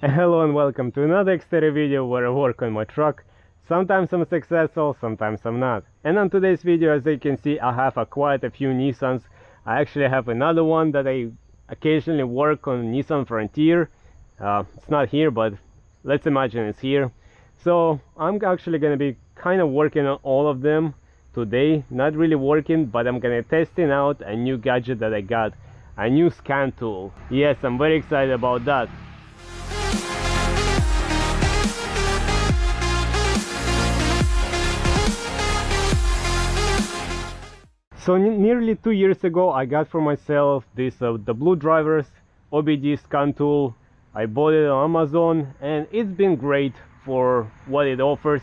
Hello and welcome to another Xterra video where I work on my truck. Sometimes I'm successful, sometimes I'm not. And on today's video, as you can see, I have quite a few Nissans. I actually have another one that I occasionally work on, Nissan Frontier. It's not here, but let's imagine it's here. So I'm actually going to be kind of working on all of them today. Not really working, but I'm going to testing out a new gadget that I got. A new scan tool. Yes, I'm very excited about that. So nearly 2 years ago I got for myself this the Blue Driver OBD scan tool. I bought it on Amazon and it's been great for what it offers.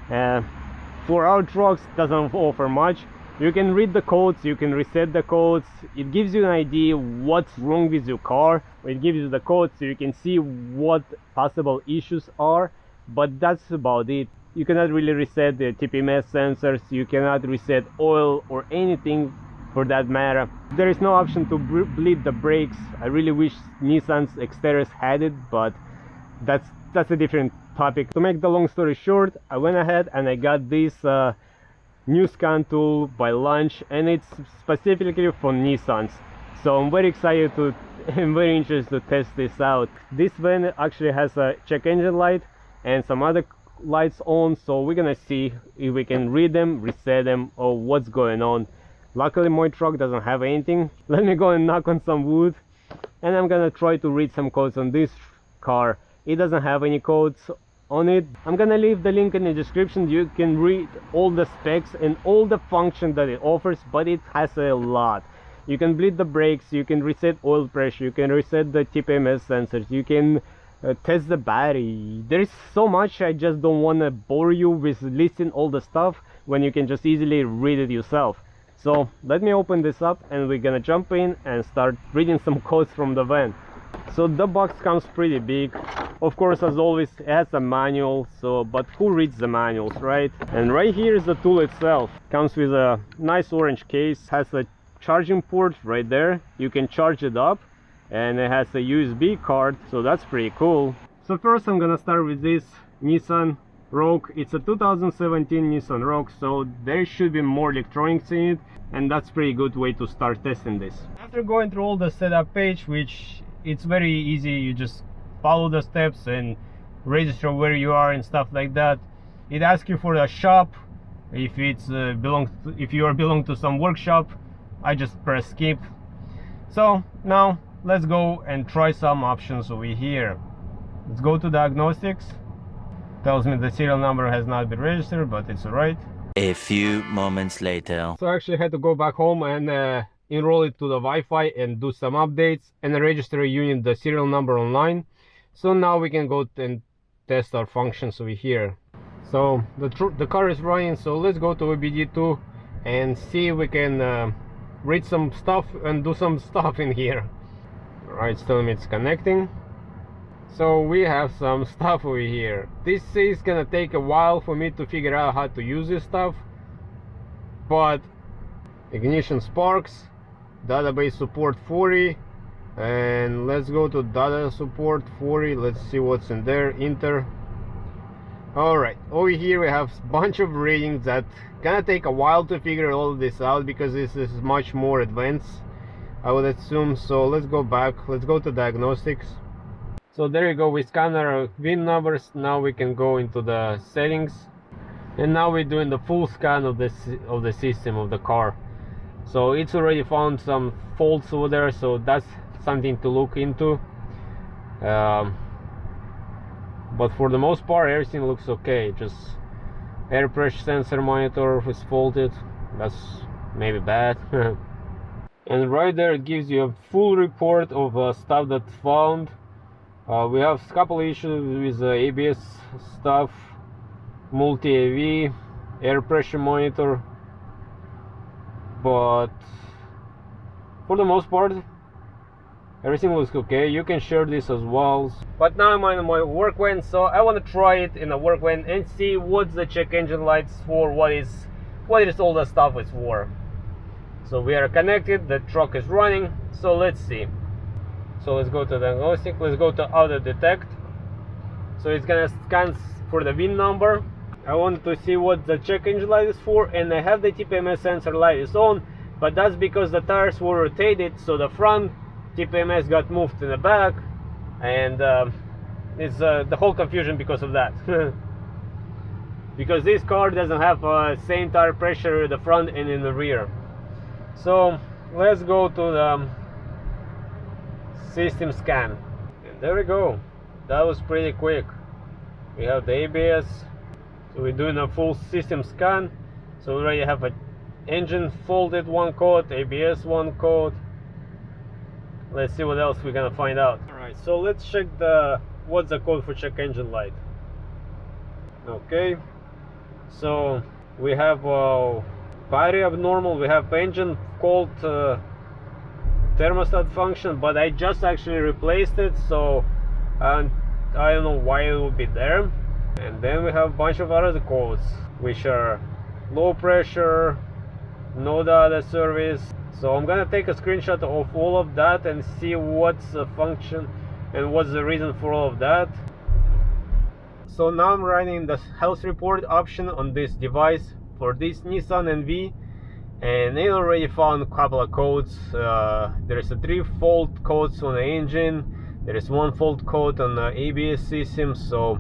For our trucks it doesn't offer much. You can read the codes, you can reset the codes. It gives you an idea what's wrong with your car. It gives you the code so you can see what possible issues are, but that's about it. You cannot really reset the TPMS sensors, you cannot reset oil or anything for that matter. There is no option to bleed the brakes. I really wish Nissan's Xterras had it, but that's a different topic. To make the long story short, I went ahead and I got this new scan tool by lunch, and it's specifically for Nissans. So I'm very excited I'm very interested to test this out. This van actually has a check engine light and some other lights on, so we're gonna see if we can read them, reset them, or what's going on. Luckily my truck doesn't have anything. Let me go and knock on some wood, and I'm gonna try to read some codes on this car. It doesn't have any codes on it. I'm gonna leave the link in the description. You can read all the specs and all the functions that it offers, but it has a lot. You can bleed the brakes, you can reset oil pressure, you can reset the TPMS sensors, you can test the battery. There is so much. I just don't want to bore you with listing all the stuff when you can just easily read it yourself. So let me open this up and we're gonna jump in and start reading some codes from the van. So the box comes pretty big. Of course, as always, it has a manual, but who reads the manuals, right? And right here is the tool itself. Comes with a nice orange case, has a charging port right there. You can charge it up, and it has a USB card, so that's pretty cool. So first I'm gonna start with this Nissan Rogue. It's a 2017 Nissan Rogue, so there should be more electronics in it, and that's pretty good way to start testing this. After going through all the setup page, which it's very easy, you just follow the steps and register where you are and stuff like that. It asks you for a shop. If it's if you belong to some workshop, I just press skip. So now let's go and try some options over here. Let's go to diagnostics. Tells me the serial number has not been registered, but it's alright. A few moments later. So I actually had to go back home and enroll it to the Wi-Fi and do some updates and register a unit, the serial number online. So now we can go and test our functions over here. So the car is running, so let's go to obd-II and see if we can read some stuff and do some stuff in here. Alright, it's telling me it's connecting. So we have some stuff over here. This is gonna take a while for me to figure out how to use this stuff, but ignition sparks, database support 40, and let's go to data support 40. Let's see what's in there. Enter. Alright, over here we have a bunch of readings that gonna take a while to figure all of this out because this is much more advanced, I would assume. So let's go back, let's go to diagnostics. So there you go, we scan our VIN numbers. Now we can go into the settings, and now we're doing the full scan of the system of the car. So it's already found some faults over there, so that's something to look into. But for the most part everything looks okay. Just air pressure sensor monitor is faulted. That's maybe bad. And right there it gives you a full report of stuff that's found. We have a couple issues with ABS stuff, multi-AV, air pressure monitor, but for the most part everything looks okay. You can share this as well. But now I'm on my work van, so I want to try it in a work van and see what's the check engine lights for, what is all the stuff is for. So we are connected, the truck is running, so let's see. So let's go to diagnostic, let's go to auto detect. So it's gonna scan for the VIN number. I want to see what the check engine light is for, and I have the TPMS sensor light is on, but that's because the tires were rotated, so the front TPMS got moved in the back, and it's the whole confusion because of that. Because this car doesn't have same tire pressure in the front and in the rear. So let's go to the system scan, and there we go. That was pretty quick. We have the ABS, so we're doing a full system scan. So we already have an engine folded one coat, ABS one coat. Let's see what else we're gonna find out. Alright, so let's check what's the code for check engine light. Okay, so we have battery abnormal, we have engine cold thermostat function, but I just actually replaced it, so I don't know why it will be there. And then we have a bunch of other codes, which are low pressure, no data service. So I'm gonna take a screenshot of all of that and see what's the function and what's the reason for all of that. So now I'm running the health report option on this device for this Nissan NV, and it already found a couple of codes. There is a 3 fault codes on the engine, there is 1 fault code on the ABS system, so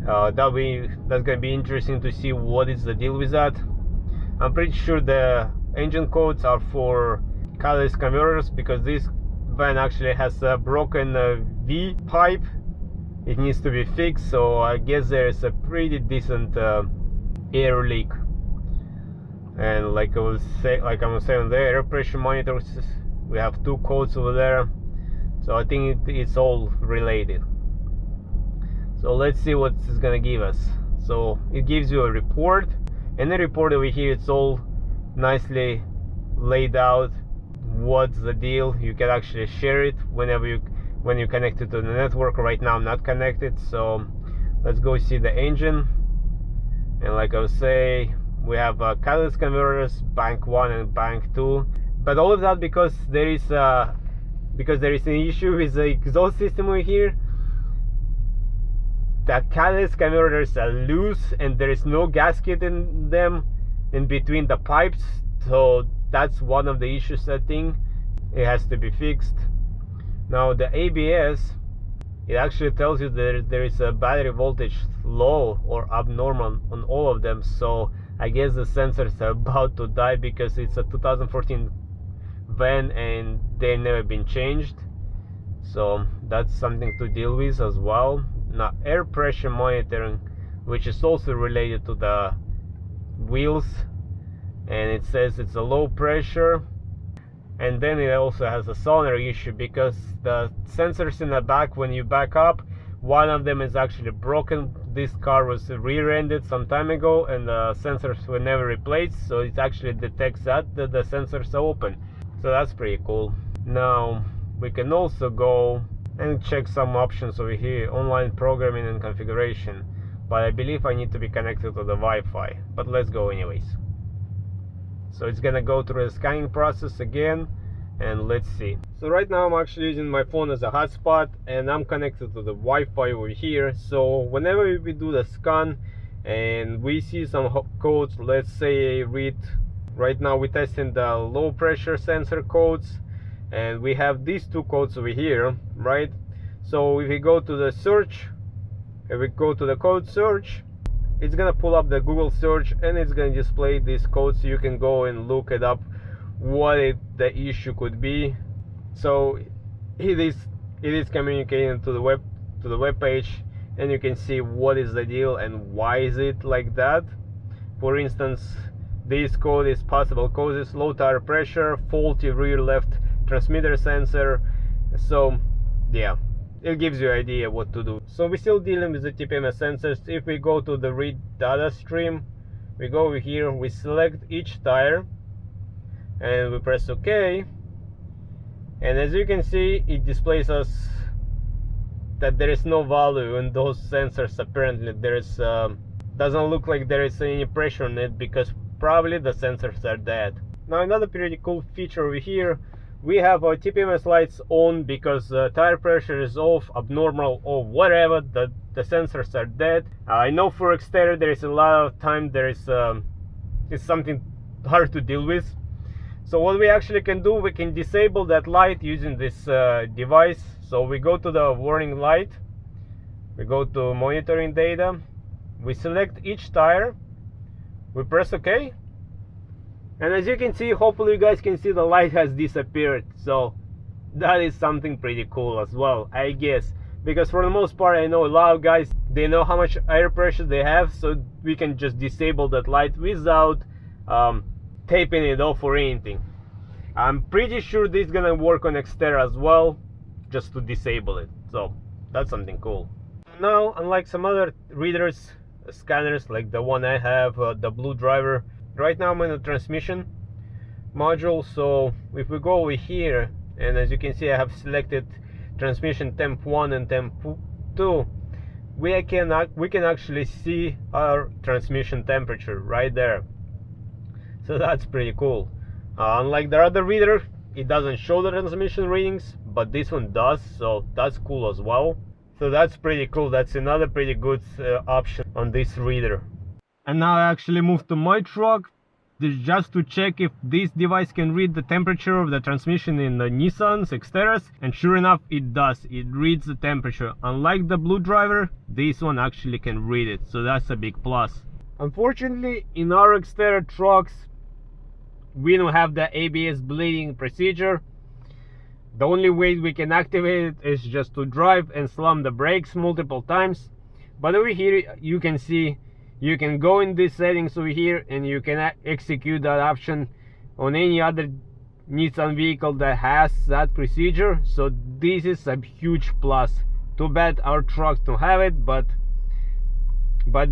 that's gonna be interesting to see what is the deal with that. I'm pretty sure the engine codes are for catalyst converters, because this van actually has a broken V pipe. It needs to be fixed, so I guess there is a pretty decent air leak. And like I'm saying, the air pressure monitors, we have 2 codes over there, so I think it's all related. So let's see what it's gonna give us. So it gives you a report, and the report over here, it's all nicely laid out. What's the deal? You can actually share it when you connect it to the network. Right now I'm not connected, so let's go see the engine. And like I was saying, we have catalyst converters, bank 1 and bank 2, but all of that because there is an issue with the exhaust system over here. The catalyst converters are loose and there is no gasket in them, in between the pipes, so that's one of the issues. I think it has to be fixed. Now the ABS, it actually tells you that there is a battery voltage low or abnormal on all of them, so I guess the sensors are about to die, because it's a 2014 van and they've never been changed. So that's something to deal with as well. Now air pressure monitoring, which is also related to the wheels, and it says it's a low pressure. And then it also has a sonar issue, because the sensors in the back, when you back up, one of them is actually broken. This car was rear-ended some time ago and the sensors were never replaced, so it actually detects that the sensors are open. So that's pretty cool. Now we can also go and check some options over here, online programming and configuration, but I believe I need to be connected to the Wi-Fi, but let's go anyways. So it's gonna go through the scanning process again, and let's see. So right now I'm actually using my phone as a hotspot, and I'm connected to the Wi-Fi over here. So whenever we do the scan and we see some codes, let's say read, right now we're testing the low pressure sensor codes, and we have these 2 codes over here, right? So if we go to the search, if we go to the code search, it's gonna pull up the Google search and it's gonna display these codes, so you can go and look it up what the issue could be. So it is communicating to the web page, and you can see what is the deal and why is it like that. For instance, this code is possible causes: low tire pressure, faulty rear left transmitter sensor. So yeah, it gives you an idea what to do. So we're still dealing with the TPMS sensors. If we go to the read data stream, we go over here, we select each tire and we press OK, and as you can see, it displays us that there is no value in those sensors. Apparently there is doesn't look like there is any pressure on it, because probably the sensors are dead. Now another pretty cool feature over here, we have our TPMS lights on because tire pressure is off, abnormal, or whatever, the sensors are dead. I know for Xterra there is a lot of time there is it's something hard to deal with. So what we actually can do, we can disable that light using this device. So we go to the warning light, we go to monitoring data, we select each tire, we press OK, and as you can see, hopefully you guys can see the light has disappeared. So that is something pretty cool as well, I guess, because for the most part I know a lot of guys, they know how much air pressure they have, so we can just disable that light without taping it off or anything. I'm pretty sure this is gonna work on Xterra as well, just to disable it. So that's something cool. Now, unlike some other readers, scanners like the one I have, the Blue Driver, right now I'm in the transmission module. So if we go over here, and as you can see I have selected transmission temp 1 and temp 2, we can actually see our transmission temperature right there. So that's pretty cool. Unlike the other reader, it doesn't show the transmission readings, but this one does, so that's cool as well. So that's pretty cool. That's another pretty good option on this reader. And now I actually moved to my truck just to check if this device can read the temperature of the transmission in the Nissan's Xterras, and sure enough it does. It reads the temperature. Unlike the Blue Driver, this one actually can read it, so that's a big plus. Unfortunately, in our Xterra trucks we don't have the ABS bleeding procedure. The only way we can activate it is just to drive and slam the brakes multiple times. But over here you can see, you can go in these settings over here and you can execute that option on any other Nissan vehicle that has that procedure. So this is a huge plus. Too bad our trucks don't have it, but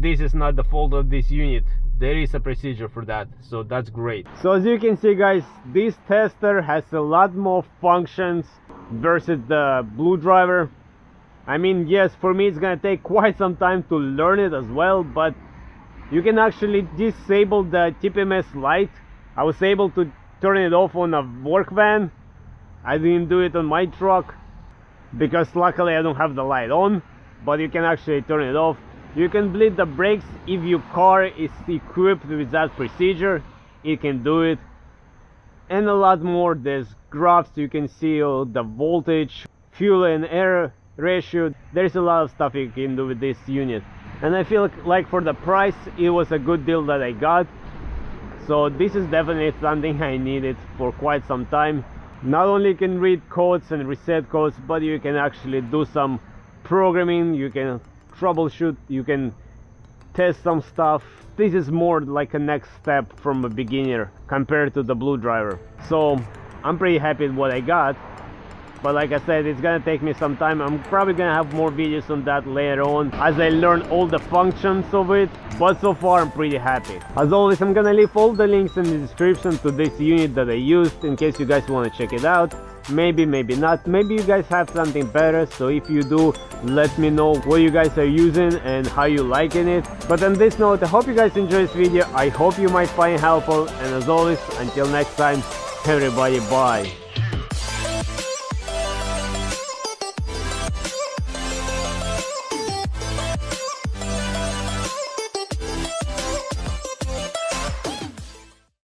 this is not the fault of this unit. There is a procedure for that, so that's great. So as you can see guys, this tester has a lot more functions versus the Blue Driver. I mean, yes, for me it's gonna take quite some time to learn it as well, but you can actually disable the TPMS light. I was able to turn it off on a work van. I didn't do it on my truck because luckily I don't have the light on, but you can actually turn it off. You can bleed the brakes if your car is equipped with that procedure. It can do it, and a lot more. There's graphs, you can see the voltage, fuel and air ratio. There's a lot of stuff you can do with this unit, and I feel like for the price it was a good deal that I got. So this is definitely something I needed for quite some time. Not only can read codes and reset codes, but you can actually do some programming, you can troubleshoot, you can test some stuff. This is more like a next step from a beginner compared to the Blue Driver. So I'm pretty happy with what I got, but like I said, it's gonna take me some time. I'm probably gonna have more videos on that later on as I learn all the functions of it, but so far I'm pretty happy. As always, I'm gonna leave all the links in the description to this unit that I used in case you guys want to check it out. Maybe, maybe not, maybe you guys have something better, so if you do, let me know what you guys are using and how you liking it. But on this note, I hope you guys enjoyed this video. I hope you might find it helpful, and as always, until next time, everybody, bye.